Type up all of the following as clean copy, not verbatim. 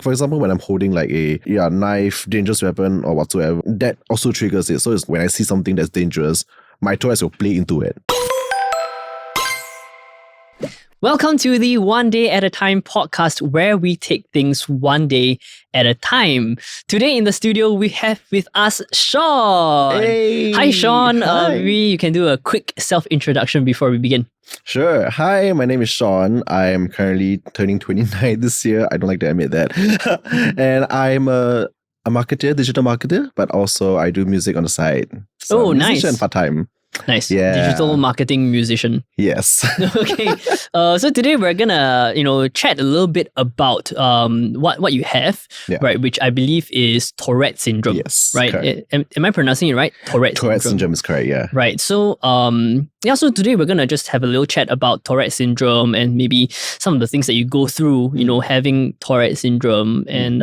For example, when I'm holding like a knife, dangerous weapon or whatsoever, that also triggers it. So it's when I see something that's dangerous, my Tourette's will play into it. Welcome to the One Day at a Time podcast, where we take things one day at a time. Today in the studio, we have with us Shaun. Hey, hi, Shaun. hi. You can do a quick self-introduction before we begin. Sure. Hi, my name is Shaun. I am currently turning 29 this year. I don't like to admit that. And I'm a marketer, digital marketer, but also I do music on the side. So nice. Musician part-time. Nice. Yeah. Digital marketing musician. Yes. Okay. So today we're gonna, chat a little bit about what you have, right? Which I believe is Tourette Syndrome. Yes. Right. Am I pronouncing it right? Tourette Syndrome is correct. Yeah. Right. So so today we're gonna just have a little chat about Tourette Syndrome and maybe some of the things that you go through, having Tourette Syndrome. And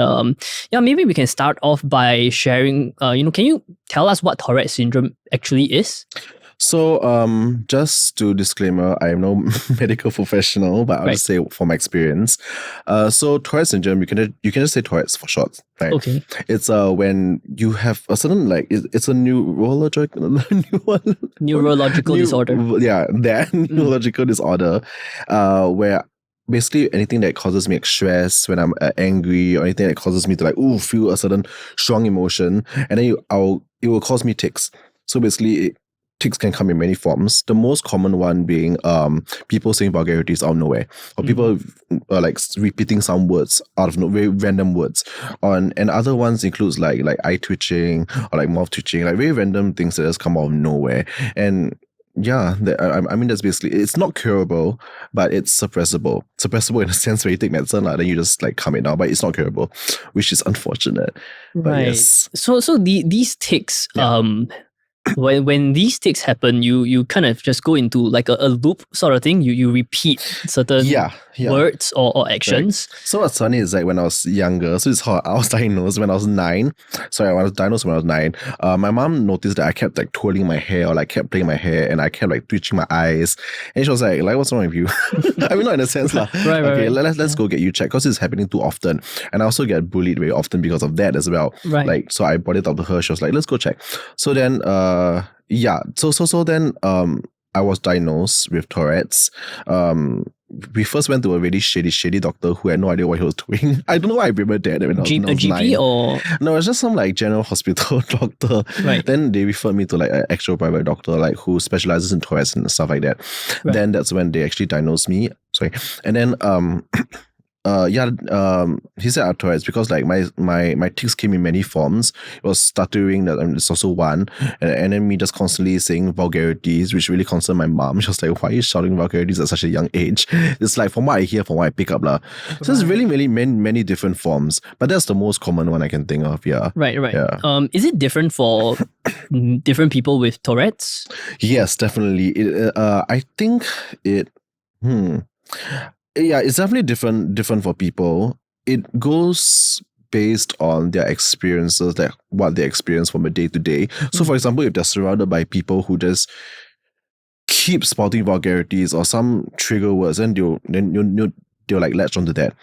maybe we can start off by sharing. Can you tell us what Tourette Syndrome actually is? So, just to disclaimer, I am no medical professional, but I'll just say from my experience. So Tourette syndrome, you can just say Tourette's for short, right? Okay. It's when you have a certain it's a neurological disorder. Yeah, that neurological disorder, where basically anything that causes me stress when I'm angry, or anything that causes me to feel a certain strong emotion, and then it will cause me tics. So basically, tics can come in many forms. The most common one being people saying vulgarities out of nowhere, or people repeating some words out of nowhere, random words. And other ones includes like eye twitching or mouth twitching, very random things that just come out of nowhere. And that's basically, it's not curable, but it's suppressible. Suppressible in a sense where you take medicine, then you just calm it down, but it's not curable, which is unfortunate. But right. Yes. So these tics, when these tics happen, you kind of just go into a loop sort of thing. You repeat certain words or actions. Right. So what's funny is when I was younger, so it's how I was diagnosed when I was 9. Sorry, I was diagnosed when I was 9. My mom noticed that I kept twirling my hair, or kept playing my hair, and I kept twitching my eyes. And she was like, what's wrong with you? I mean, not in a sense lah. Right. Let's go get you checked, because it's happening too often. And I also get bullied very often because of that as well. Right. So I brought it up to her. She was like, let's go check. So then then I was diagnosed with Tourette's. We first went to a really shady doctor who had no idea what he was doing. I don't know why I remember that when I was 9. A GP or? No, it was just some general hospital doctor. Right. Then they referred me to an actual private doctor who specializes in Tourette's and stuff like that. Right. Then that's when they actually diagnosed me. Sorry. And then he said I have Tourette's because my tics came in many forms. It was stuttering, that it's also one, and then me just constantly saying vulgarities, which really concerned my mom. She was like, "Why are you shouting vulgarities at such a young age?" It's from what I hear, from what I pick up lah. So it's really many different forms, but that's the most common one I can think of. Yeah. Right. Yeah. Is it different for different people with Tourette's? Yes, definitely. I think it. Yeah, it's definitely different for people. It goes based on their experiences, what they experience from a day to day. So, for example, if they're surrounded by people who just keep spouting vulgarities or some trigger words, then they'll latch onto that.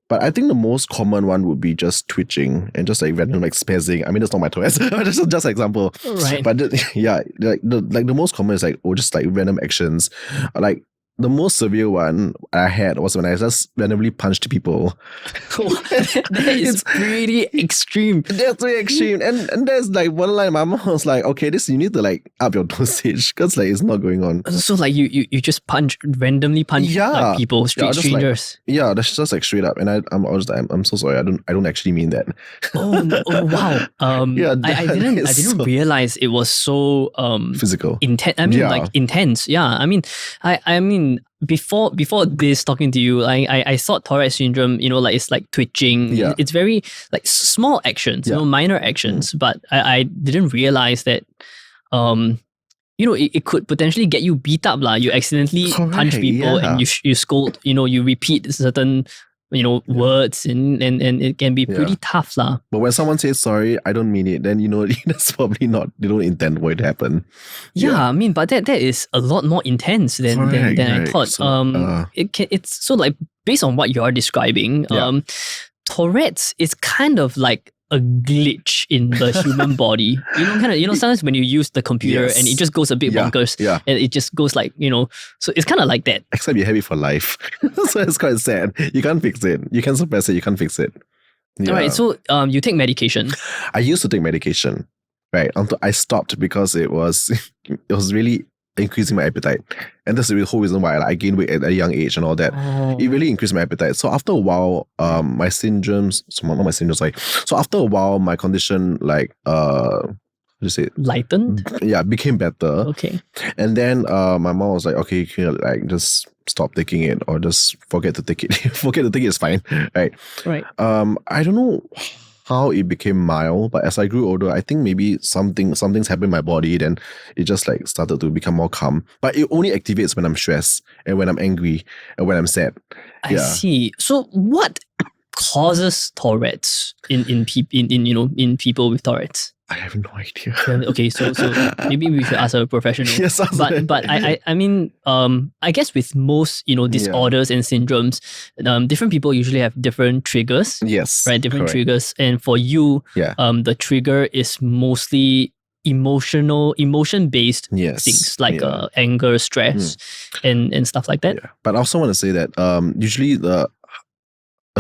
But I think the most common one would be just twitching and just random spazzing. I mean, that's not my Tourette's. just an example. Right. But the most common is just random actions. The most severe one I had was when I just randomly punched people. That is pretty extreme. That's very extreme. And there's one line my mom was like, okay, you need to up your dosage, because it's not going on. So you just randomly punch people, strangers. That's just straight up. And I'm so sorry. I don't actually mean that. Oh wow. I didn't realize it was so physical. Intense. I mean intense. Yeah. I mean before this talking to you, I thought Tourette syndrome, it's twitching. Yeah. It's very small actions, minor actions. But I didn't realize that it could potentially get you beat up lah. You accidentally punch people and you scold, you repeat certain words and it can be pretty tough lah. But when someone says sorry, I don't mean it, then that's probably not, they don't intend for it to happen. Yeah, I mean, but that is a lot more intense than I thought. So, it's so based on what you're describing, Tourette's is kind of like a glitch in the human body. Sometimes when you use the computer Yes. and it just goes a bit bonkers, and it just goes like, so it's kind of like that. Except you have it for life. So it's quite sad. You can't fix it. You can suppress it, you can't fix it. Yeah. All right, so you take medication. I used to take medication, right? Until I stopped because it was really increasing my appetite. And that's the whole reason why I gained weight at a young age and all that. It really increased my appetite. So after a while, my syndromes, not my syndromes, sorry. So after a while, my condition Lightened? Yeah, became better. Okay. And then my mom was like, okay, you can like just stop taking it or just forget to take it. Forget to take it is fine. Right. Right. I don't know how it became mild, but as I grew older, I think maybe something's happened in my body, then it just like started to become more calm. But it only activates when I'm stressed and when I'm angry and when I'm sad. I see. So what causes Tourette's in people with Tourette's? I have no idea. Okay, so maybe we should ask a professional. Yes, but I mean, I guess with most disorders and syndromes, different people usually have different triggers. Yes, right, different correct. triggers, and for you, the trigger is mostly emotion-based things like anger, stress, and stuff like that. Yeah. But I also want to say that usually the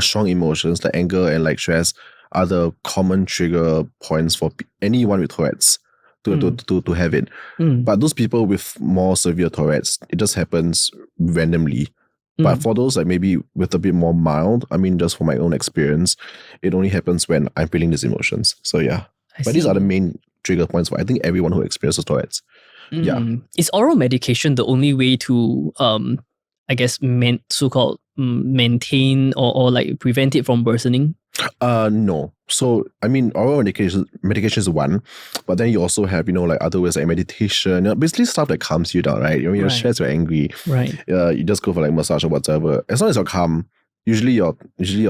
strong emotions, like anger and like stress, are the common trigger points for anyone with Tourette's to have it. But those people with more severe Tourette's, it just happens randomly. But for those like maybe with a bit more mild, I mean, just from my own experience, it only happens when I'm feeling these emotions. So yeah. But these are the main trigger points for I think everyone who experiences Tourette's. Yeah. Is oral medication the only way to I guess so-called maintain or like prevent it from worsening? No. So I mean, oral medication is one, but then you also have like other ways like meditation, basically stuff that calms you down, right? When you're stressed, you're angry, right? You just go for like massage or whatever. As long as you're calm, usually your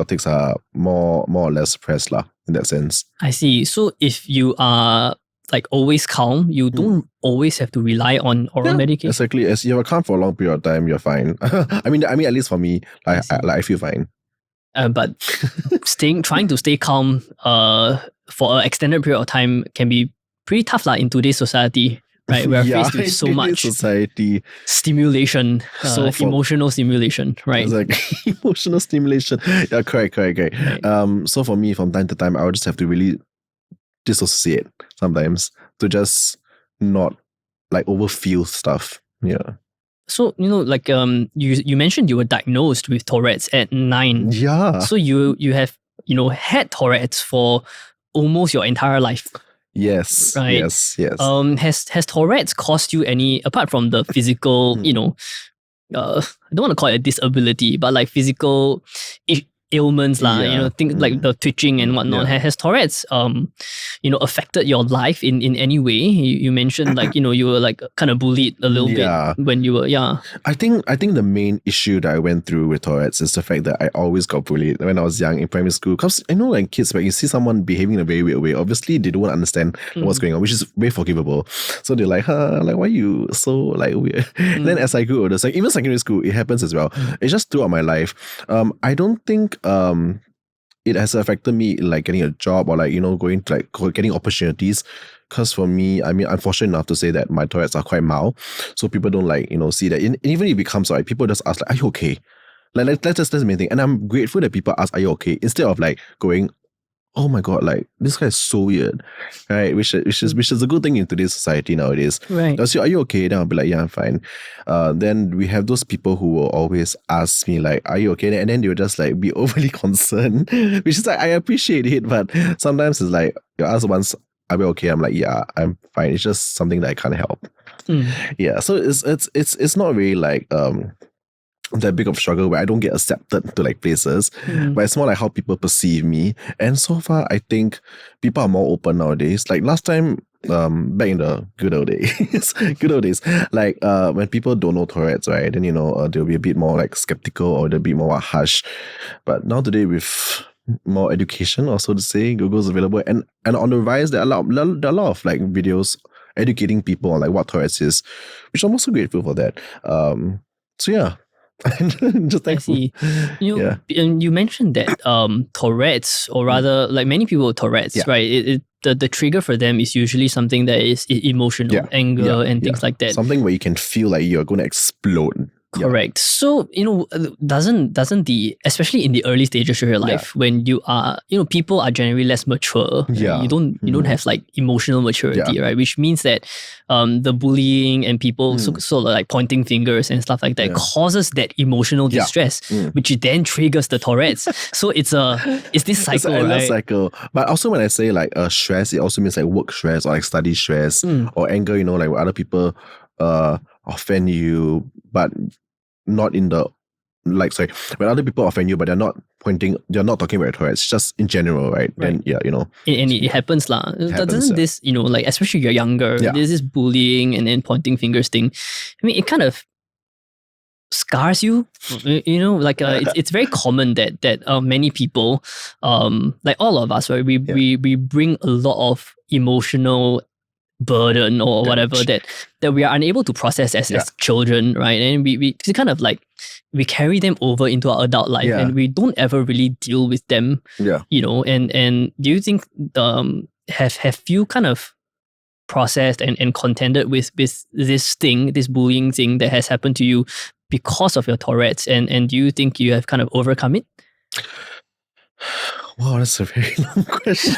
tics are more or less suppressed lah, in that sense. I see. So if you are like always calm, you don't always have to rely on oral medication. Exactly. As you're calm for a long period of time, you're fine. I mean, at least for me, I feel fine. But trying to stay calm for an extended period of time can be pretty tough in today's society, right? We're faced with so much stimulation, emotional stimulation, right? It's like emotional stimulation. Yeah, correct. Right. So for me, from time to time, I would just have to really dissociate sometimes to just not like overfeel stuff. Yeah. So, like you mentioned you were diagnosed with Tourette's at 9. Yeah. So you have, had Tourette's for almost your entire life. Yes. Right. Yes. Has Tourette's caused you any, apart from the physical, I don't want to call it a disability, but like physical ailments things like the twitching and whatnot. Has Tourette's affected your life in any way? You mentioned like you were like kind of bullied a little bit when you were I think the main issue that I went through with Tourette's is the fact that I always got bullied when I was young in primary school. Because I know like kids, when you see someone behaving in a very weird way, obviously they don't understand what's going on, which is very forgivable. So they're like, like why you so like weird? Then as I grew older, like even secondary school, it happens as well. It's just throughout my life. I don't think it has affected me in like getting a job or like going to like getting opportunities, because for me, I mean, I'm fortunate enough to say that my Tourette's are quite mild, so people don't like see that. And even if it becomes like, people just ask like, are you okay? Like that's the main thing. And I'm grateful that people ask, are you okay, instead of like going, oh my god, like this guy is so weird, right? Which is a good thing in today's society nowadays. Right. So are you okay? Then I'll be like, yeah, I'm fine. Then we have those people who will always ask me like, are you okay? And then they will just like be overly concerned, which is like, I appreciate it, but sometimes it's like you ask once, are we okay? I'm like, yeah, I'm fine. It's just something that I can't help. Yeah. So it's not really like that big of a struggle where I don't get accepted to like places, but it's more like how people perceive me. And so far, I think people are more open nowadays. Like last time, back in the good old days, like when people don't know Tourette's, right, then they'll be a bit more like skeptical, or they'll be more harsh. But now today, with more education, or so to say, Google's available, and on the rise, there are a lot of like videos educating people on like what Tourette's is, which I'm also grateful for that. So yeah. Just I thankful. see. And you mentioned that Tourette's, or rather, like many people with Tourette's, right? The trigger for them is usually something that is emotional, anger, and things like that. Something where you can feel like you're going to explode. Correct. So, doesn't the, especially in the early stages of your life, when you are, people are generally less mature. Right? You don't have like emotional maturity, right? Which means that the bullying and people sort of like pointing fingers and stuff like that causes that emotional distress, which then triggers the Tourette's. So it's this cycle, it's an endless right? cycle. But also when I say like stress, it also means like work stress or like study stress or anger, like when other people offend you, but not in the when other people offend you, but they're not talking about Tourette's, just in general, right? Then and it happens lah. Doesn't this, like especially you're younger, there's this bullying and then pointing fingers thing. I mean, it kind of scars you, like it's very common that many people, like all of us, right? We bring a lot of emotional burden or whatever that we are unable to process as children, right? And we kind of like we carry them over into our adult life and we don't ever really deal with them. And do you think have you kind of processed and contended with this bullying thing that has happened to you because of your Tourette's, and do you think you have kind of overcome it? Wow, that's a very long question.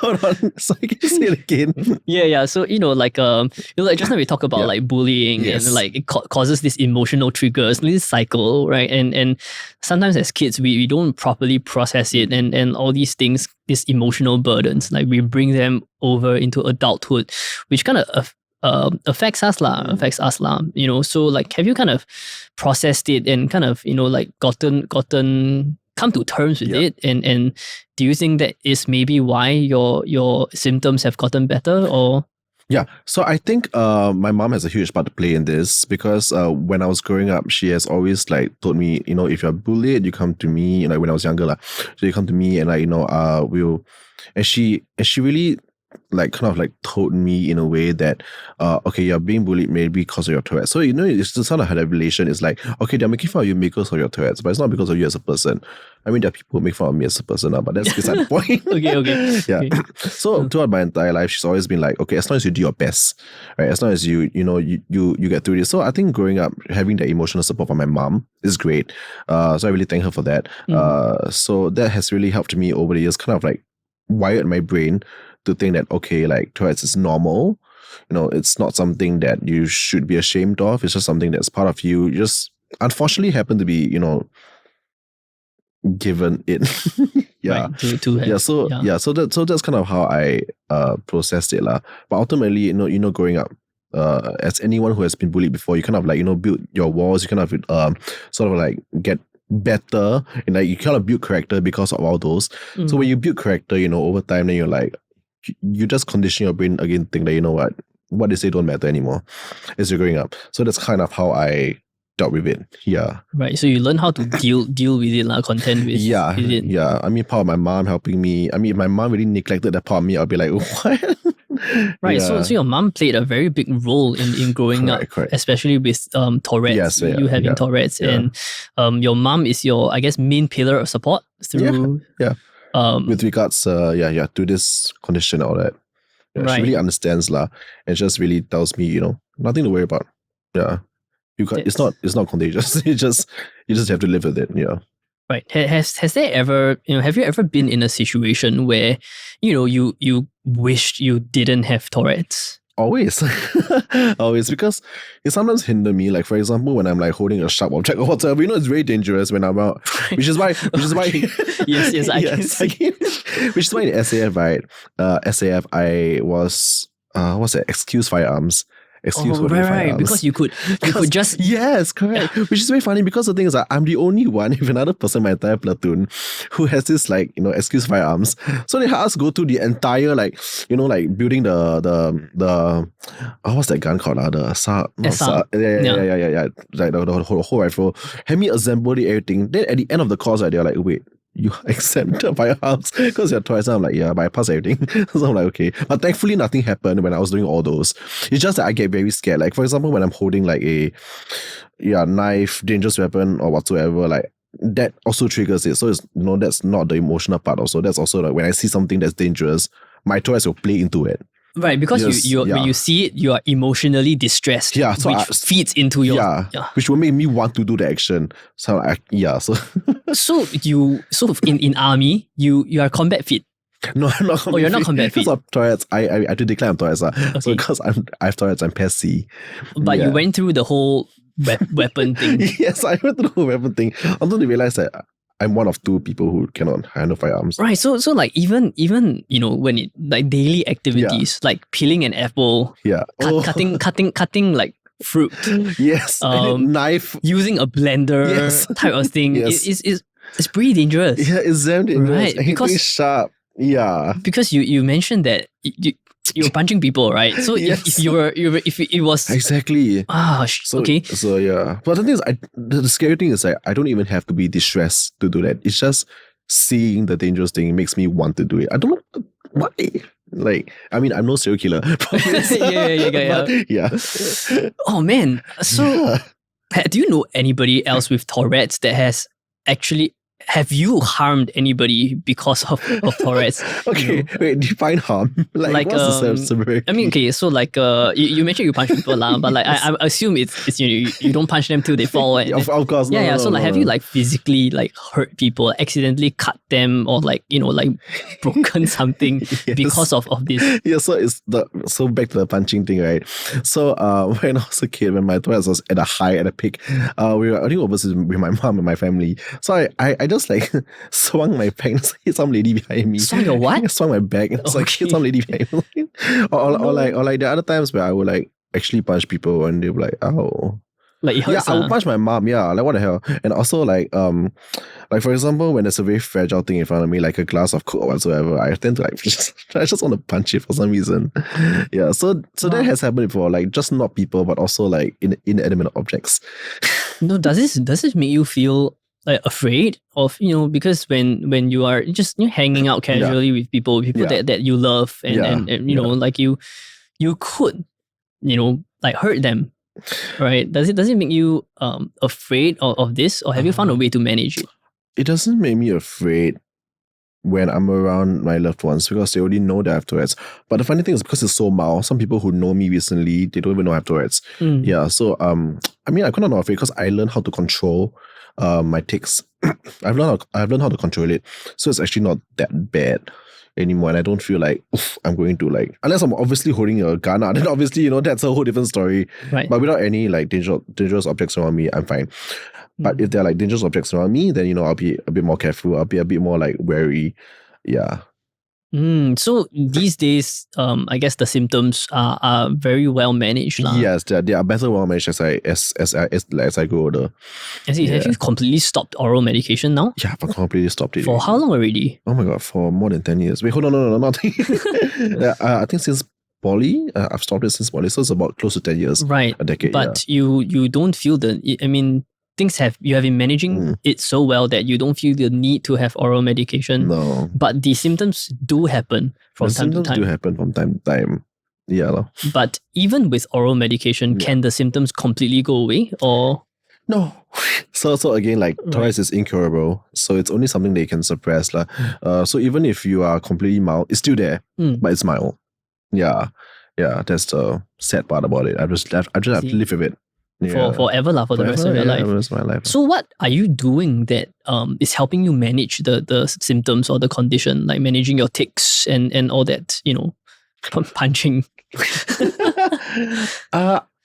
Hold on. So I can say it again. Yeah. So, like just now we talk about like bullying and like it causes this emotional triggers, this cycle, right? And sometimes as kids, we don't properly process it and all these things, these emotional burdens, like we bring them over into adulthood, which kind of affects us lah. So like, have you kind of processed it and kind of, like gotten come to terms with it, and do you think that is maybe why your symptoms have gotten better, or? Yeah, so I think my mom has a huge part to play in this, because when I was growing up, she has always like told me, if you're bullied, you come to me. When I was younger, so you come to me and like we'll, and she really like kind of like told me in a way that okay, you're being bullied maybe because of your Tourette's. So it's just kind of had a relation. It's like, okay, they're making fun of you because of your Tourette's, but it's not because of you as a person. I mean, there are people who make fun of me as a person now, but that's beside the point. Okay. Yeah. So throughout my entire life, she's always been like, okay, as long as you do your best, right? As long as you get through this. So I think growing up, having the emotional support from my mom is great. So I really thank her for that. So that has really helped me over the years, kind of like wired my brain to think that, okay, like Tourette's is normal. It's not something that you should be ashamed of. It's just something that's part of you. You just unfortunately happen to be, given it. Right, to have, So that's kind of how I processed it lah. But ultimately, growing up, as anyone who has been bullied before, you kind of like build your walls. You kind of sort of like get better, and like you kind of build character because of all those. So when you build character, over time, then you're like, you just condition your brain again, think that what they say don't matter anymore as you're growing up. So that's kind of how I dealt with it. Yeah. Right. So you learn how to deal with it, contend with it. Yeah. I mean, part of my mom helping me. I mean, if my mom really neglected that part of me, I'll be like, what? Right. So your mom played a very big role in growing up, especially with Tourette's. You having Tourette's, and your mom is your, I guess, main pillar of support through. Yeah. With regards, to this condition, all that. Yeah, right. She really understands lah, and just really tells me, nothing to worry about. Yeah, it's not contagious. you just have to live with it. Yeah. Right. Has there ever, have you ever been in a situation where, you wished you didn't have Tourette's? Always. Because it sometimes hinder me. Like, for example, when I'm like holding a sharp object or whatever, it's very dangerous when I'm out. Which is why yes, I can see. Which is why in SAF, right? SAF, I was excuse firearms. Right. Because you could just... Yes, correct. Which is very funny, because the thing is that I'm the only one, if another person in my entire platoon, who has this excuse firearms. So they had us go through the entire building the what's that gun called? The SAR. Yeah. Like the whole rifle. Had me assemble everything. Then at the end of the course, they're like, wait, you accept firearms because you're Tourette's. And I'm like, yeah, but I pass everything. So I'm like, okay. But thankfully, nothing happened when I was doing all those. It's just that I get very scared. Like, for example, when I'm holding like a knife, dangerous weapon, or whatsoever, like, that also triggers it. So it's, that's not the emotional part also. That's also like when I see something that's dangerous, my Tourette's will play into it. Right, because when you see it, you are emotionally distressed. Yeah, so which feeds into your which will make me want to do the action. So so in army, you are combat fit. No, I'm not combat fit. Oh, you're not combat fit. Because of Tourette's, I do declare I'm Tourette's. Okay. So because I have Tourette's, I'm PES C. But you went through the whole weapon thing. Yes, I went through the whole weapon thing until they realized that I'm one of 2 people who cannot handle firearms. Right. So like even when it like daily activities like peeling an apple, cutting like fruit. Yes. Knife. Using a blender type of thing. Yes. It's pretty dangerous. Yeah, it's damn dangerous. Right. Because sharp. Yeah. Because you mentioned that you're punching people, right? So if it was exactly okay. So yeah, but the thing is, the scary thing is I don't even have to be distressed to do that. It's just seeing the dangerous thing makes me want to do it. I don't know why. Like, I mean, I'm no serial killer. Yeah. Oh man, so do you know anybody else with Tourette's that has actually? Have you harmed anybody because of Tourette's? Okay, wait, define harm. Like what's the severity? I mean, okay, so like you mentioned you punch people but like I assume it's you don't punch them till they fall. And, of course. Yeah. So like, have you like physically like hurt people, accidentally cut them, or like like broken something because of this? Yeah. So back to the punching thing, right? So when I was a kid, when my Tourette's was at a peak, we were overseas with my mom and my family. So I just like swung my back and hit some lady behind me. Swung your what? I swung my back and like hit some lady behind me. or like the other times where I would like actually punch people and they were like, oh. Like it hurts, I would punch my mom, like what the hell. And also like for example, when there's a very fragile thing in front of me, like a glass of Coke or whatsoever, I tend to like I just want to punch it for some reason. Yeah, so that has happened before, like just not people, but also like inanimate objects. No, does this make you feel like afraid of because when you are just hanging out casually with people that you love and like you could like hurt them, right? Does it make you afraid of this, or have you found a way to manage it? It doesn't make me afraid when I'm around my loved ones because they already know that I have Tourette's. But the funny thing is because it's so mild, some people who know me recently, they don't even know I have Tourette's. Yeah, so I mean, I'm kind of not afraid because I learned how to control my tics. I've learned how to control it, so it's actually not that bad anymore, and I don't feel like I'm going to like, unless I'm obviously holding a gun, then obviously that's a whole different story. Right. But without any like dangerous objects around me, I'm fine. But if there are like dangerous objects around me, then I'll be a bit more careful. I'll be a bit more like wary. Yeah. So these days, I guess the symptoms are very well managed. Yes, they are better well managed as I grow older. Have you completely stopped oral medication now? Yeah, I've completely stopped it. For how long already? Oh my god, for more than 10 years. Wait, hold on, no, nothing. I think since poly, I've stopped it since poly, so it's about close to 10 years. Right, a decade. But you don't feel you have been managing it so well that you don't feel the need to have oral medication. No. But the symptoms do happen from time to time. The symptoms do happen from time to time. Yeah. But even with oral medication, can the symptoms completely go away, or? No. So again, like Tourette's is incurable. So it's only something they can suppress. So even if you are completely mild, it's still there, but it's mild. Yeah. Yeah. That's the sad part about it. I just have to live with it. Yeah. Forever, for the rest of your life. The rest of my life. So what are you doing that is helping you manage the symptoms or the condition, like managing your tics and all that, punching?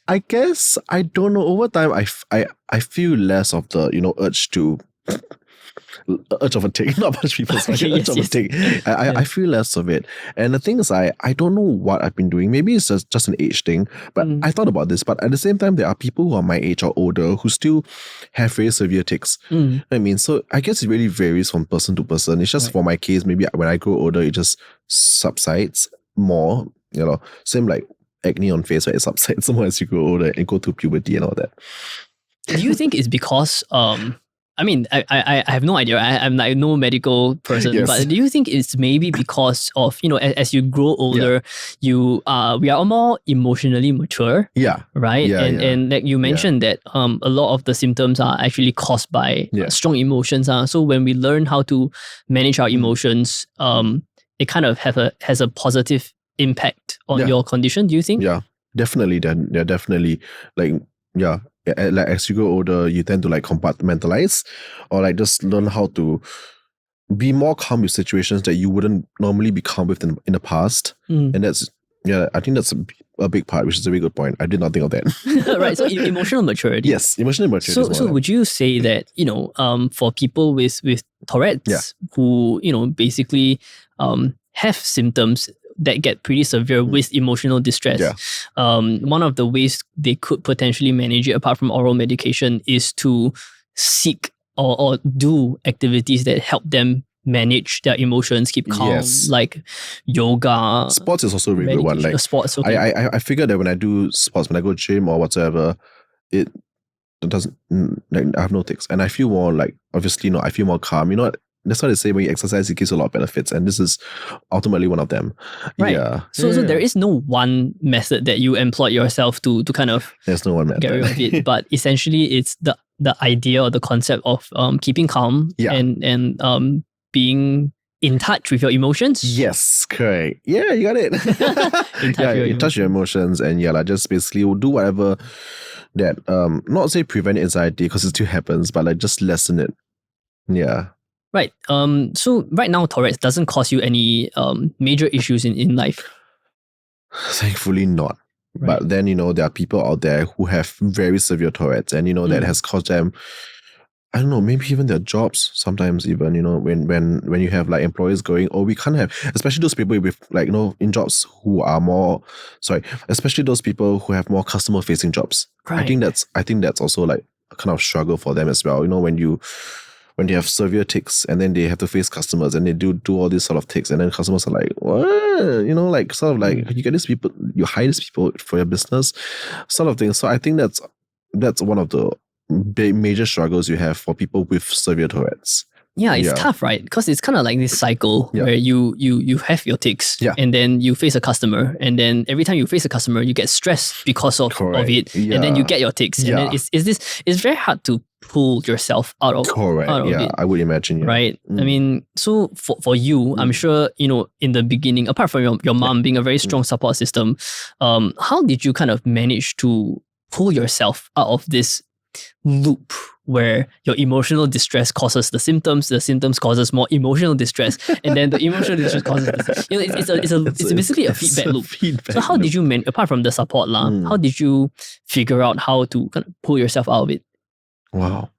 I guess, I don't know, over time I feel less of the urge of a tick, not punch people, urge of a tick. I feel less of it. And the thing is, I don't know what I've been doing. Maybe it's just an age thing, but I thought about this. But at the same time, there are people who are my age or older who still have very severe tics. I mean, so I guess it really varies from person to person. It's just for my case, maybe when I grow older, it just subsides more, same like acne on face, where it subsides more as you grow older and go through puberty and all that. Do you think it's because I mean, I have no idea. I'm like no medical person, Yes. but do you think it's maybe because of, as you grow older, we are more emotionally mature, Yeah. right? Yeah, and like you mentioned that a lot of the symptoms are actually caused by strong emotions. So when we learn how to manage our emotions, it kind of has a positive impact on your condition. Do you think? Yeah, definitely. Then yeah, definitely. Like like as you grow older, you tend to like compartmentalize, or like just learn how to be more calm with situations that you wouldn't normally be calm with in the past. And that's I think that's a big part, which is a very good point. I did not think of that. Right. So emotional maturity. Yes, emotional maturity. So would you say that, for people with Tourette's who, basically have symptoms that get pretty severe with emotional distress, one of the ways they could potentially manage it, apart from oral medication, is to seek or do activities that help them manage their emotions, keep calm, like yoga. Sports is also a really good one. Like sports, okay. I figure that when I do sports, when I go gym or whatsoever, it doesn't, like, I have no tics, and I feel more like, obviously, I feel more calm. That's why they say when you exercise, it gives you a lot of benefits, and this is ultimately one of them. Right. Yeah. So there is no one method that you employ yourself to kind of there's no one method. Get rid of it, but essentially it's the idea or the concept of keeping calm and being in touch with your emotions. Yes, correct. Yeah, you got it. In touch with your emotions, and like just basically do whatever that not say prevent anxiety, because it still happens, but like just lessen it. Yeah. Right. So right now, Tourette's doesn't cause you any major issues in life. Thankfully not. Right. But then, there are people out there who have very severe Tourette's, and that has caused them, I don't know, maybe even their jobs sometimes, even, when you have like employers going, oh, we can't have, especially those people with like, in jobs who are more, especially those people who have more customer facing jobs. Right. I think that's also like a kind of struggle for them as well. When they have severe tics, and then they have to face customers, and they do all these sort of tics, and then customers are like, what? Like sort of like, you get these people, you hire these people for your business, sort of thing. So I think that's one of the big major struggles you have for people with severe Tourette's. Yeah, it's tough, right? Because it's kind of like this cycle where you have your tics, and then you face a customer, and then every time you face a customer, you get stressed because of it, and then you get your tics, and then it's very hard to pull yourself out of it. I would imagine. Right. I mean, so for you, I'm sure, in the beginning, apart from your mom being a very strong support system, how did you kind of manage to pull yourself out of this loop where your emotional distress causes the symptoms causes more emotional distress, and then the emotional distress causes it's basically a feedback loop. So how did you apart from the support how did you figure out how to kind of pull yourself out of it? Wow.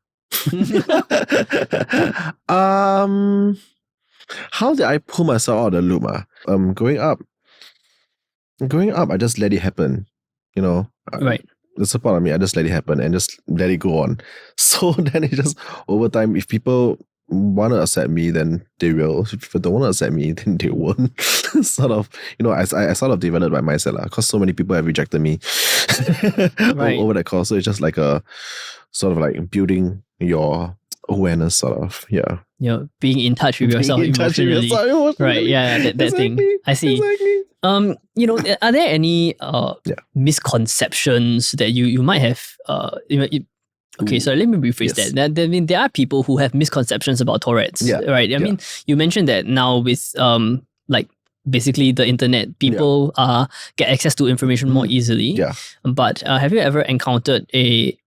How did I pull myself out of the loop? Growing up, I just let it happen. Right. The support of me, I just let it happen and just let it go on. So then it just, over time, if people want to accept me, then they will. If people don't want to accept me, then they won't. Sort of, I sort of developed by myself, because so many people have rejected me over that course. So it's just like a sort of like building your awareness, sort of. Yeah. Being in touch with yourself emotionally. Right. Yeah. That exactly. thing. I see. Exactly. Are there any misconceptions that you might have? Okay, so let me rephrase that. I mean, there are people who have misconceptions about Tourette's, right? I mean, you mentioned that now with like basically the internet, people get access to information more easily. Yeah. But have you ever encountered a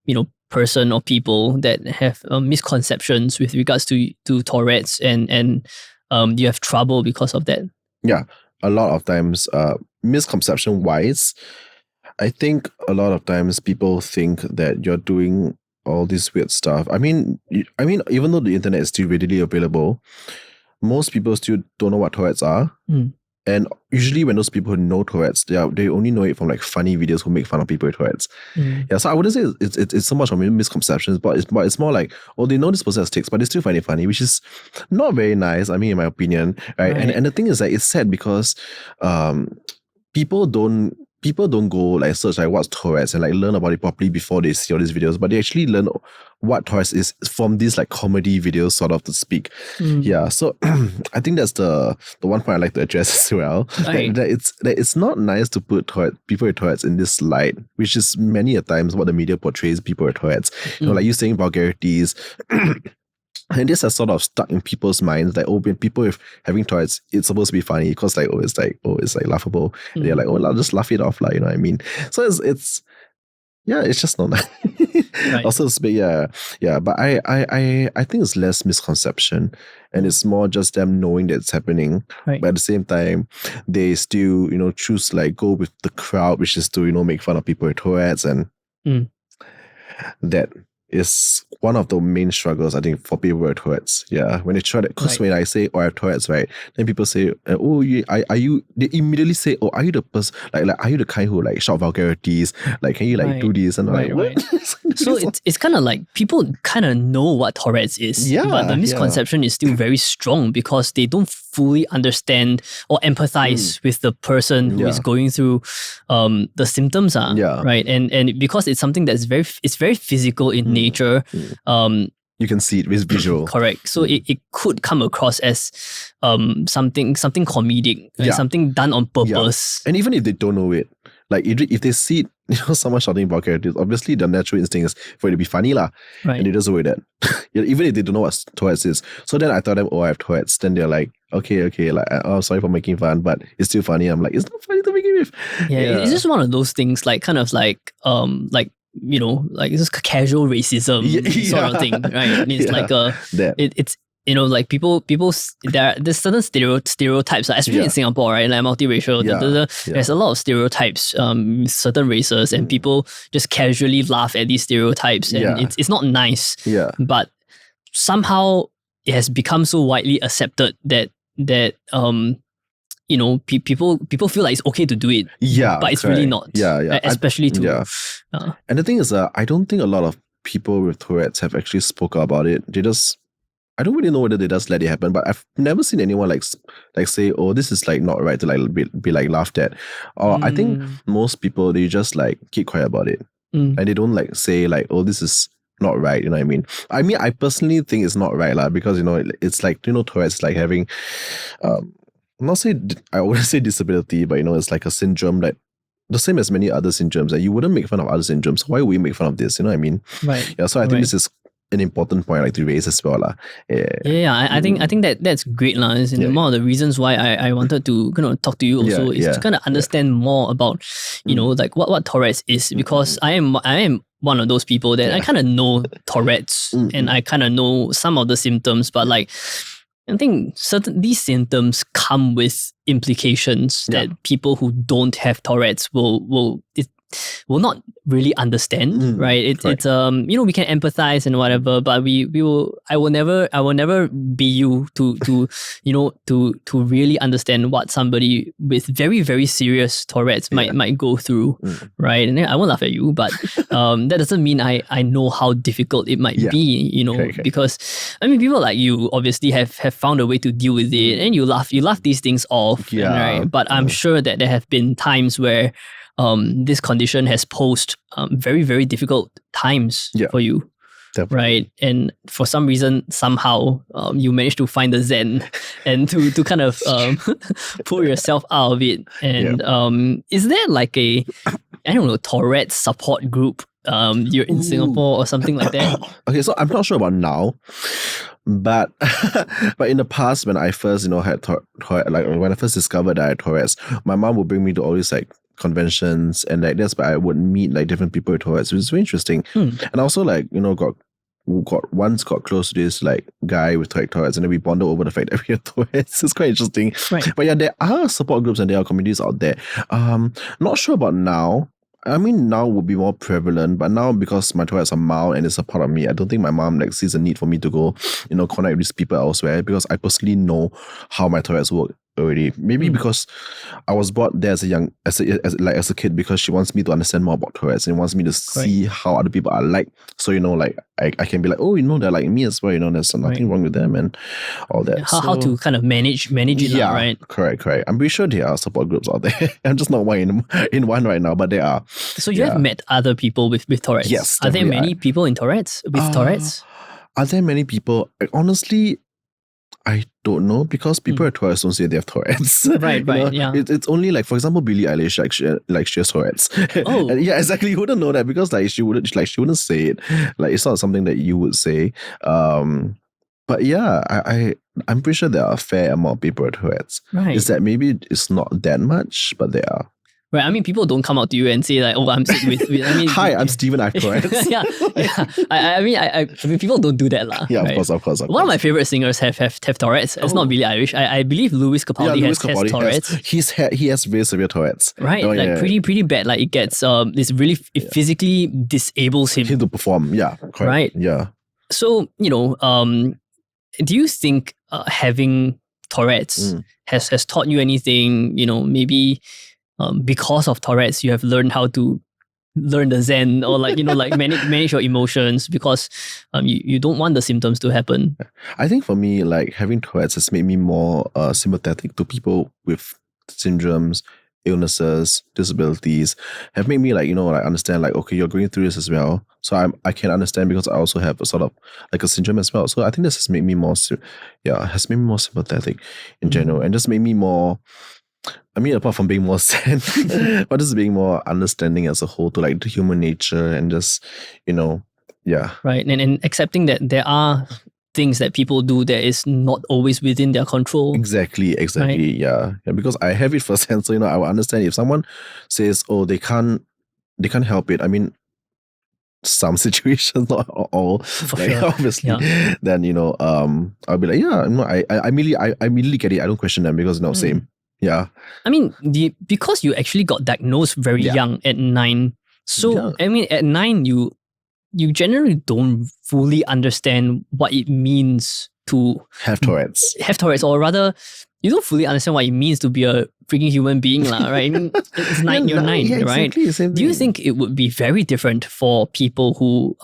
person or people that have misconceptions with regards to Tourette's, and you have trouble because of that? Yeah. A lot of times, misconception wise, I think a lot of times people think that you're doing all this weird stuff. I mean, even though the internet is still readily available, most people still don't know what Tourette's are. And usually when those people who know Tourette's, they only know it from like funny videos who make fun of people with Tourette's. Yeah, so I wouldn't say it's so much of misconceptions, but it's more like, oh, they know this person has tics, but they still find it funny, which is not very nice, I mean, in my opinion. Right? And the thing is that it's sad because people don't people don't go like search like what's Tourette's and like learn about it properly before they see all these videos, but they actually learn what Tourette's is from these like comedy videos, sort of to speak. Yeah, so I think that's the one point I like to address as well. Right. That it's not nice to put people with Tourette's in this light, which is many a times what the media portrays people with Tourette's. You know, like you saying vulgarities. And this has sort of stuck in people's minds, like, when people with having Tourette's, it's supposed to be funny because it's laughable. And they're like, I'll just laugh it off, like, you know what I mean? So it's just not nice. Right. Also, but I think it's less misconception, and it's more just them knowing that it's happening. Right. But at the same time, they still, choose like go with the crowd, which is to, make fun of people with Tourette's, and that is one of the main struggles, I think, for people with Tourette's. Yeah, when they try that, because when I say, I have Tourette's, right, then people say, are you? They immediately say, are you the person? Like, are you the kind who like shout vulgarities? Like, can you like do this? And I'm like, what? So it's kind of like people kind of know what Tourette's is, but the misconception is still very strong because they don't fully understand or empathize with the person who is going through the symptoms, right? And because it's something that's very physical in nature. You can see it with visual. Correct. So it could come across as something comedic, something done on purpose. And even if they don't know it, like if they see it, someone shouting vulgarities, obviously the natural instinct is for it to be funny, right? And they just avoid that. Even if they don't know what Tourette's is. So then I tell them, I have Tourette's. Then they're like, okay, like, sorry for making fun, but it's still funny. I'm like, it's not funny to begin with. It's just one of those things, like kind of like like it's just casual racism sort of thing, right? And it's like it's like people there's certain stereotypes, especially in Singapore, right? Like multiracial, there's a lot of stereotypes, certain races, and people just casually laugh at these stereotypes, and it's not nice. But somehow it has become so widely accepted that people feel like it's okay to do it. But it's really not. Especially to and the thing is, I don't think a lot of people with Tourette's have actually spoken about it. I don't really know whether they just let it happen, but I've never seen anyone like say, this is like not right to like be like laughed at. Or I think most people, they just like keep quiet about it. And they don't like say like, this is not right, you know what I mean? I personally think it's not right, because it's like, Tourette's like having I wouldn't say disability, but it's like a syndrome, like the same as many other syndromes. Like, you wouldn't make fun of other syndromes. Why would we make fun of this? You know what I mean? Right. Yeah. So I think this is an important point I like to raise as well. I think that's great. And one of the reasons why I wanted to talk to you also is to kind of understand more about, like what Tourette's is, because I am one of those people that I kind of know Tourette's and I kind of know some of the symptoms, but like, I think these symptoms come with implications that people who don't have Tourette's will not really understand, right? It's we can empathize and whatever, but I will never be you to really understand what somebody with very, very serious Tourette's might go through, right? And I won't laugh at you, but that doesn't mean I know how difficult it might be, because people like you obviously have found a way to deal with it, and you laugh these things off, right? But I'm sure that there have been times where this condition has posed very, very difficult times for you. Definitely. Right? And for some reason, somehow, you managed to find the zen and to kind of pull yourself out of it. And is there like a, Tourette support group you're in Singapore or something like that? Okay, so I'm not sure about now, but in the past, when I first had Tourette, like when I first discovered that I had Tourette's, my mom would bring me to all these like conventions, and like that's where I would meet like different people with Tourette's, which is very interesting. And also like got close to this like guy with Tourette's, and then we bonded over the fact that we have Tourette's. It's quite interesting. Right. But there are support groups and there are communities out there. Not sure about now. Now would be more prevalent, but now because my Tourette's are mild and it's a part of me, I don't think my mom sees a need for me to go, connect with these people elsewhere, because I personally know how my Tourette's work. already. Maybe because I was brought there as a kid, because she wants me to understand more about Tourette's and wants me to see how other people are like. So, like I can be like, oh, they're like me as well. There's nothing wrong with them and all that. How to kind of manage it, right? Correct. I'm pretty sure there are support groups out there. I'm just not in one right now, but there are. So you have met other people with Tourette's? Yes. Are there many people in Tourette's with Tourette's? Are there many people? Honestly, I don't know, because people at Tourette's don't say they have Tourette's. Right. Yeah. It's only like, for example, Billie Eilish, she has Tourette's. Oh. And yeah, exactly. You wouldn't know that because she wouldn't say it. Like, it's not something that you would say. But yeah, I'm pretty sure there are a fair amount of people at Tourette's. Right. Is that maybe it's not that much, but there are. Right, I mean, people don't come out to you and say like, "Oh, I'm sick with." I mean, hi, I'm Steven. I have Tourette's. yeah. I mean, people don't do that, lah. Yeah, right? of course. One of my favorite singers have Tourette's. It's not Billie Eilish. I believe Louis Capaldi has Tourette's. He has very severe Tourette's. Right, pretty bad. Like it gets it really physically disables him. To perform. Yeah. Correct. Right. Yeah. So do you think having Tourette's has taught you anything? Maybe. Because of Tourette's, you have learned how to learn the Zen or manage your emotions, because you don't want the symptoms to happen. I think for me, like having Tourette's has made me more sympathetic to people with syndromes, illnesses, disabilities. Have made me understand okay, you're going through this as well. So I can understand, because I also have a sort of like a syndrome as well. So I think this has made me more sympathetic in general, and just made me more. I mean, apart from being more sad, but just being more understanding as a whole to like the human nature and just, yeah. Right. And accepting that there are things that people do that is not always within their control. Exactly. Right? Yeah. Because I have it firsthand. So, I will understand if someone says, oh, they can't help it. I mean, some situations, not all, sure. Obviously. Yeah. Then, I'll be like, yeah, I immediately get it. I don't question them, because same. Yeah. I mean, because you actually got diagnosed very young at 9. So, I mean, at 9, you generally don't fully understand what it means to have Tourette's. Or rather, you don't fully understand what it means to be a freaking human being, right? I mean, it's 9, you're 9, yeah, right? Exactly, do you think it would be very different for people who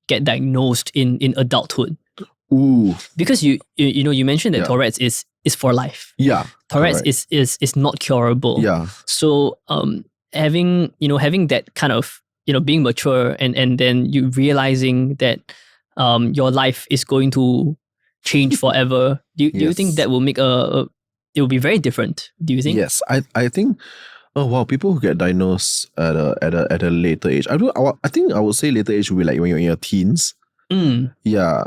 get diagnosed in adulthood? Ooh. Because you mentioned that Tourette's is for life. Yeah. Tourette's is not curable. Yeah. So having that kind of being mature and then you realizing that your life is going to change forever. Do you think that will make it will be very different? Do you think? Yes, I think. Oh wow, people who get diagnosed at a later age. I think I would say later age would be like when you're in your teens. Yeah.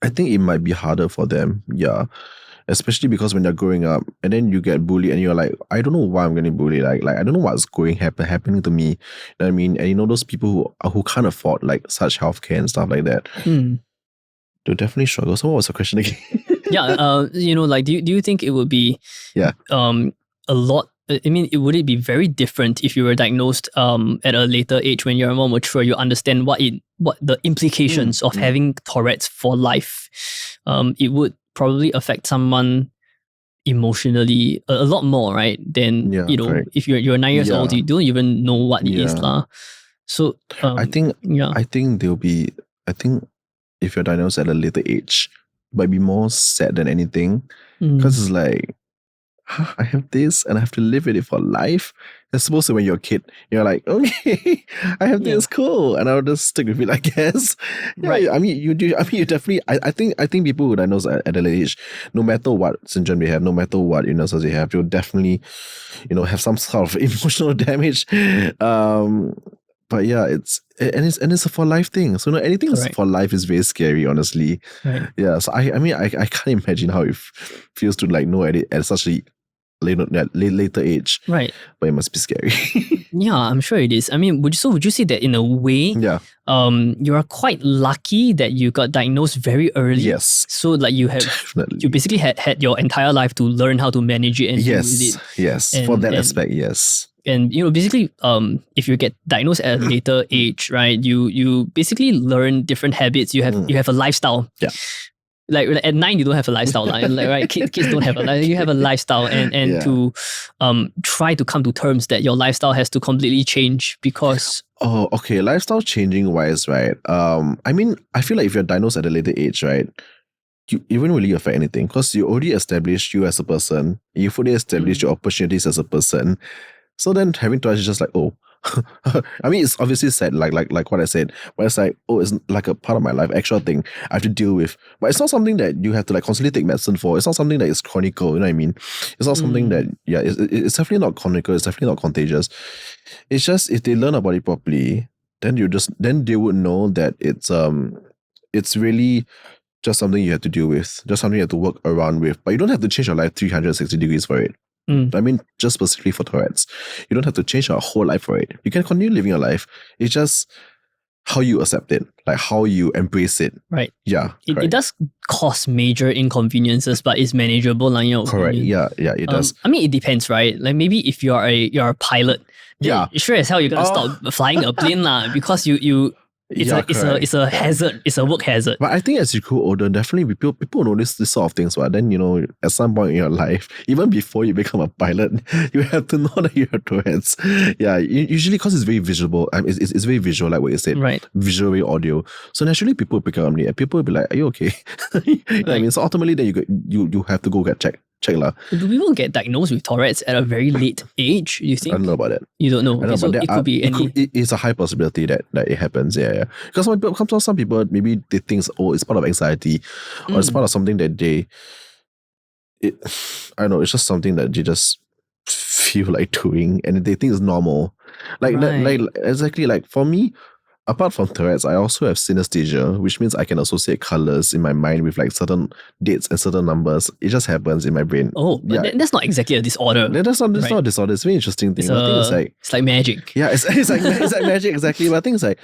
I think it might be harder for them. Yeah. Especially because when you're growing up and then you get bullied and you're like, I don't know why I'm getting bullied. Like I don't know what's happening to me. You know what I mean? And those people who can't afford like such healthcare and stuff like that, they'll definitely struggle. So what was the question again? do you think it would be a lot? I mean, would it be very different if you were diagnosed at a later age when you're more mature? You understand what the implications of having Tourette's for life. It would probably affect someone emotionally a lot more, right? Than correct. If you're 9 years old, you don't even know what it is, lah. So I think they'll be. I think if you're diagnosed at a later age, might be more sad than anything, because it's like, I have this and I have to live with it for life. As supposed to when you're a kid, you're like, okay, I have this, cool, and I'll just stick with it, I guess. Yeah, right. I mean, you definitely. I think people who diagnosed at a late age, no matter what syndrome they have, no matter what illnesses they have, you'll definitely, have some sort of emotional damage. But yeah, it's a for life thing. So anything that's for life is very scary, honestly. Right. Yeah. So I mean I can't imagine how it feels to like know at such a later age. Right. But it must be scary. Yeah, I'm sure it is. I mean, would you say that in a way, you are quite lucky that you got diagnosed very early? Yes. So like you basically had your entire life to learn how to manage it and deal with it. Yes. For that aspect, yes. And basically, if you get diagnosed at a later age, right, you basically learn different habits. You have a lifestyle. Yeah. like at 9 you don't have a lifestyle, like right? Kids don't have you have a lifestyle, and Yeah. to try to come to terms that your lifestyle has to completely change because Oh, okay. Lifestyle changing wise, right? I mean, I feel like if you're diagnosed at a later age, right, you wouldn't really affect anything because you already established you as a person. You fully established your opportunities as a person. So then having Tourette's is just like, oh, I mean, it's obviously sad, like what I said, but it's like, oh, it's like a part of my life, actual thing I have to deal with. But it's not something that you have to like constantly take medicine for. It's not something that is chronic, you know what I mean? It's not something that, yeah, it's definitely not chronic, it's definitely not contagious. It's just if they learn about it properly, then they would know that it's really just something you have to deal with, just something you have to work around with. But you don't have to change your life 360 degrees for it. I mean, just specifically for Tourette's, you don't have to change your whole life for it. You can continue living your life. It's just how you accept it, like how you embrace it. Right. Yeah. It does cause major inconveniences, but it's manageable. Like, correct. Yeah, it does. I mean, it depends, right? Like maybe if you're a pilot, yeah, sure as hell you're gonna stop flying a plane lah, because you. It's a hazard. It's a work hazard. But I think as you grow older, definitely people notice this sort of things. But then, at some point in your life, even before you become a pilot, you have to know that you have Tourette's. Yeah, usually because it's very visible. It's very visual, like what you said. Right. Visual, very audio. So naturally, people pick up on it, and people will be like, "Are you okay?" Right. I mean, so ultimately, then you have to go get checked. Do people get diagnosed with Tourette's at a very late age, you think? I don't know about that. You don't know? I don't know, so but it could be any... It's a high possibility that it happens, yeah. Because some people, maybe they think, it's part of anxiety, or it's part of something that I don't know, it's just something that they just feel like doing, and they think it's normal. Like exactly, like for me, apart from Tourette's, I also have synesthesia, which means I can associate colors in my mind with like certain dates and certain numbers. It just happens in my brain. Oh, but that's not exactly a disorder. That's not a disorder. It's a very interesting thing. I think it's like magic. Yeah, it's like magic, exactly. But I think it's like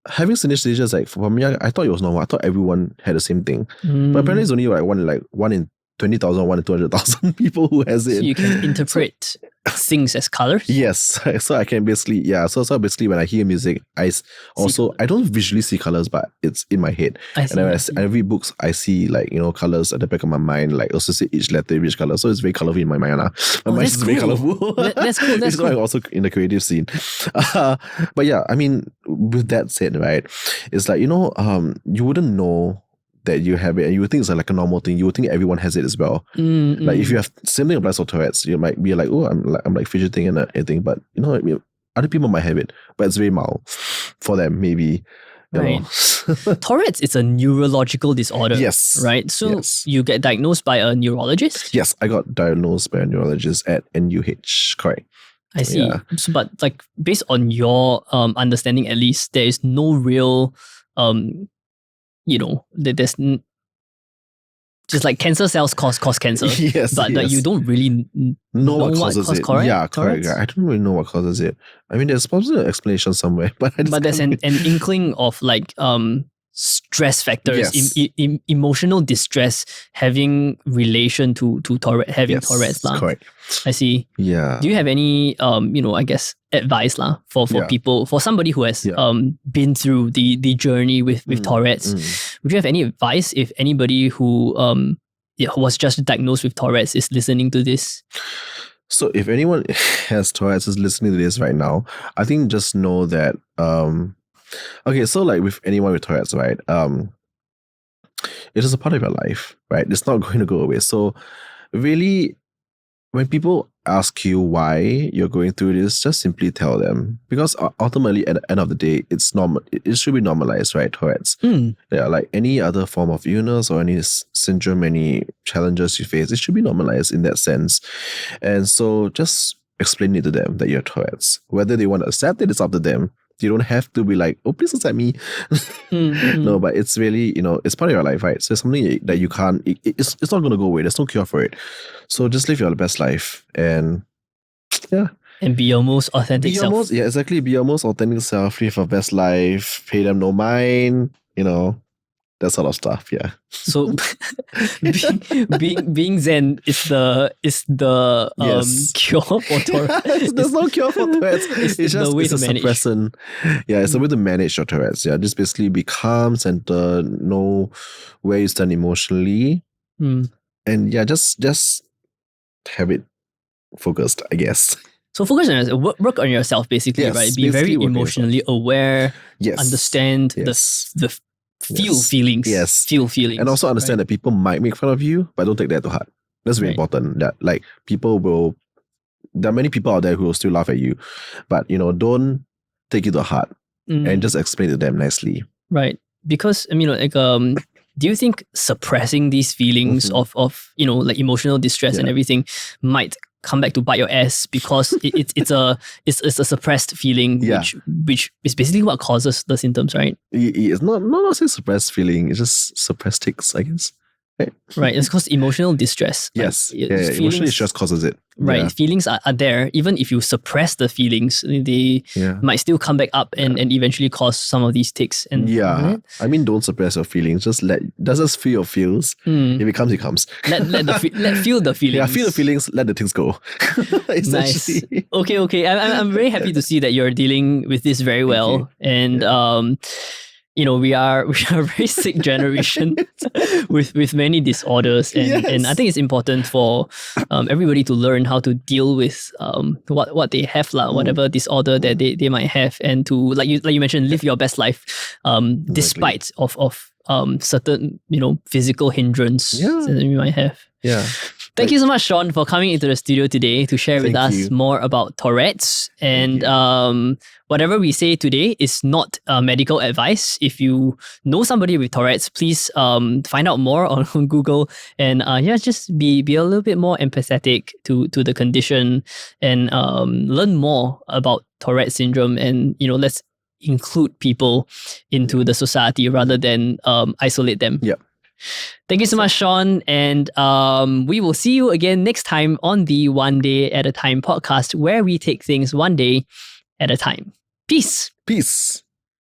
having synesthesia is like, for me, I thought it was normal. I thought everyone had the same thing. But apparently it's only one in 20,000, 1 in 200,000 people who has it. So you can interpret things as colors? Yes. So I can basically, So basically when I hear music, I don't visually see colors, but it's in my head. And when I read books, I see like, colors at the back of my mind, like also see each letter, each color. So it's very colorful in my mind. My mind is very colorful. That's cool. That's cool. I'm also in the creative scene. But yeah, I mean, with that said, right, it's like, you wouldn't know that you have it, and you would think it's like a normal thing. You would think everyone has it as well. Like if you have something applies for Tourette's, you might be like, oh, I'm like fidgeting and everything. But other people might have it, but it's very mild for them, maybe. Right. Tourette's is a neurological disorder. Yes. Right. So you get diagnosed by a neurologist? Yes, I got diagnosed by a neurologist at NUH. Correct. I see. Yeah. So, but like based on your understanding, at least, there is no real there's just like cancer cells cause cancer. Yes. But you don't really know what causes it. Correct? Yeah, correct. I don't really know what causes it. I mean, there's probably an explanation somewhere, but there's an inkling of like stress factors, emotional distress having relation to Tourette's. Correct. I see. Yeah. Do you have any I guess advice for people, for somebody who has been through the journey with Tourette's? Would you have any advice if anybody who was just diagnosed with Tourette's is listening to this? So if anyone has Tourette's is listening to this right now, I think just know that okay, so like with anyone with Tourette's, right, it is a part of your life, right? It's not going to go away. So really, when people ask you why you're going through this, just simply tell them. Because ultimately, at the end of the day, it's normal. It should be normalized, right, Tourette's? Yeah, like any other form of illness or any syndrome, any challenges you face, it should be normalized in that sense. And so just explain it to them that you're Tourette's. Whether they want to accept it, it's up to them. You don't have to be like, oh, please accept me. No, but it's really, it's part of your life, right? So it's something that you can't, it's not going to go away. There's no cure for it. So just live your best life and yeah. And be your most authentic self. Yeah, exactly. Be your most authentic self. Live your best life. Pay them no mind. That's that sort of stuff. Yeah. So being Zen is the Yes. cure for Tourette's. There's no cure for Tourette's. It's It's the just way it's to a manage. suppressant. Yeah, it's a way to manage your Tourette's. Yeah, just basically be calm, centered, know where you stand emotionally, Mm. and yeah, just have it focused, I guess. So focus on yourself, work on yourself basically, Yes, right? Be very basically work on emotionally aware, Yes. understand Yes. the feel Yes. feelings. Yes. Feel feelings. And also understand right? that people might make fun of you, but don't take that to heart. That's very Right. important. That like people will. There are many people out there who will still laugh at you, but don't take it to heart and just explain to them nicely. Right. Because I mean, like, do you think suppressing these feelings of like emotional distress and everything might come back to bite your ass because it's a suppressed feeling, which is basically what causes the symptoms, right? It's not say suppressed feeling. It's just suppressed tics, I guess. Right. It's because emotional distress. Yes. Like, Emotional feelings- distress causes it. Right. Yeah. Feelings are there. Even if you suppress the feelings, they might still come back up and eventually cause some of these tics. And I mean, don't suppress your feelings. Just just feel your feels. If it comes, it comes. let feel the feelings. Yeah, feel the feelings, let the things go. Nice. Okay. I'm very happy to see that you're dealing with this very well. And we are a very sick generation with many disorders, and I think it's important for everybody to learn how to deal with what they have, whatever disorder that they might have, and to like you mentioned, live your best life despite of certain physical hindrance that you might have. Yeah. Thank you so much, Shaun, for coming into the studio today to share with Thank us you. more about Tourette's. And whatever we say today is not medical advice. If you know somebody with Tourette's, please find out more on Google and just be a little bit more empathetic to the condition and learn more about Tourette syndrome. And let's include people into the society rather than isolate them. Yeah. Thank you so much, Shaun. And we will see you again next time on the One Day at a Time podcast, where we take things one day at a time. Peace. Peace.